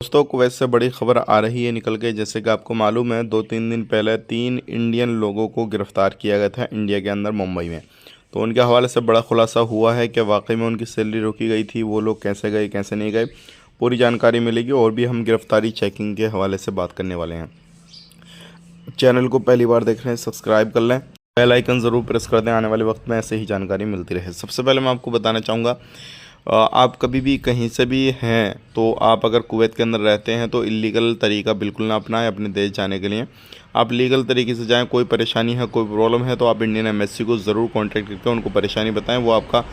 दोस्तों, कुवैत से बड़ी खबर आ रही है निकल के। जैसे कि आपको मालूम है, 2-3 दिन पहले 3 इंडियन लोगों को गिरफ्तार किया गया था इंडिया के अंदर, मुंबई में। तो उनके हवाले से बड़ा खुलासा हुआ है कि वाकई में उनकी सैलरी रोकी गई थी, वो लोग कैसे गए कैसे नहीं गए, पूरी जानकारी मिलेगी। और भी हम गिरफ्तारी चेकिंग के हवाले से बात करने वाले हैं। चैनल को पहली बार देख रहे हैं, सब्सक्राइब कर लें, बेल आइकन ज़रूर प्रेस कर दें, आने वाले वक्त में ऐसे ही जानकारी मिलती रहे। सबसे पहले मैं आपको बताना चाहूँगा, आप कभी भी कहीं से भी हैं तो आप अगर कुवैत के अंदर रहते हैं तो इलीगल तरीका बिल्कुल ना अपनाएं अपने देश जाने के लिए। आप लीगल तरीके से जाएं। कोई परेशानी है, कोई प्रॉब्लम है तो आप इंडियन एम्बेसी को ज़रूर कांटेक्ट करके उनको परेशानी बताएं, वो आपका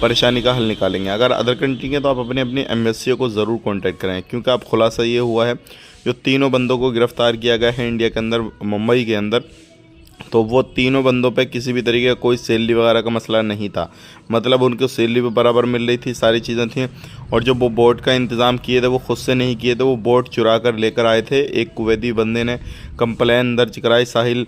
परेशानी का हल निकालेंगे। अगर अदर कंट्री के तो आप अपनी अपनी एम्बेसी को ज़रूर कांटेक्ट करें, क्योंकि आप खुलासा ये हुआ है, जो तीनों बंदों को गिरफ़्तार किया गया है इंडिया के अंदर, मुंबई के अंदर, तो वो तीनों बंदों पे किसी भी तरीके का कोई सैलरी वगैरह का मसला नहीं था। मतलब उनको सैलरी भी बराबर मिल रही थी, सारी चीज़ें थी। और जो वो बोट का इंतज़ाम किए थे वो खुद से नहीं किए थे, वो बोट चुरा कर लेकर आए थे। एक कुवैती बंदे ने कंप्लेन दर्ज कराई साहिल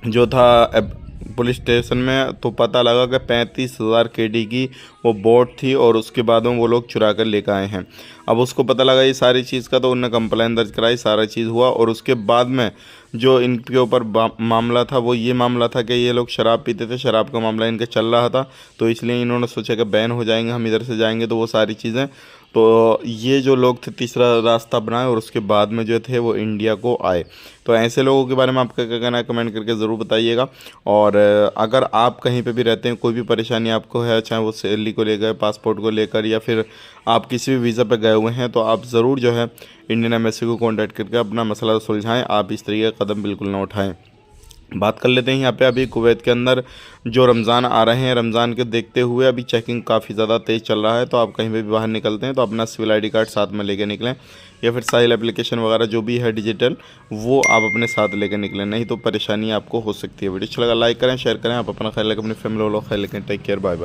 जो था पुलिस स्टेशन में, तो पता लगा कि 35,000 KD की वो बोट थी और उसके बाद में वो लोग चुरा कर लेकर आए हैं। अब उसको पता लगा ये सारी चीज़ का, तो उन्होंने कंप्लेन दर्ज कराई, सारा चीज़ हुआ। और उसके बाद में जो इनके ऊपर मामला था वो ये मामला था कि ये लोग शराब पीते थे, शराब का मामला इनके चल रहा था, तो इसलिए इन्होंने सोचा कि बैन हो जाएंगे, हम इधर से जाएंगे, तो वो सारी चीज़ें, तो ये जो लोग थे तीसरा रास्ता बनाए और उसके बाद में जो थे वो इंडिया को आए। तो ऐसे लोगों के बारे में आपका क्या कहना है, कमेंट करके ज़रूर बताइएगा। और अगर आप कहीं पे भी रहते हैं, कोई भी परेशानी आपको है, चाहे वो सैलरी को लेकर, पासपोर्ट को लेकर, या फिर आप किसी भी वीज़ा पर गए हुए हैं, तो आप ज़रूर जो है इंडियन एम्बेसी को कॉन्टैक्ट करके अपना मसला सुलझाएँ। आप इस तरीके का कदम बिल्कुल ना उठाएँ। बात कर लेते हैं यहाँ पे। अभी कुवैत के अंदर जो रमज़ान आ रहे हैं, रमज़ान के देखते हुए अभी चेकिंग काफ़ी ज़्यादा तेज़ चल रहा है। तो आप कहीं पे भी बाहर निकलते हैं तो अपना सिविल ID कार्ड साथ में लेके निकलें, या फिर साहिल एप्लीकेशन वगैरह जो भी है डिजिटल, वो आप अपने साथ लेके निकलें, नहीं तो परेशानी आपको हो सकती है। वीडियो अच्छा लगा लाइक करें, शेयर करें। आप अपना ख्याल रखें, अपनी फैमिली वालों का ख्याल रखें। Take care, bye bye.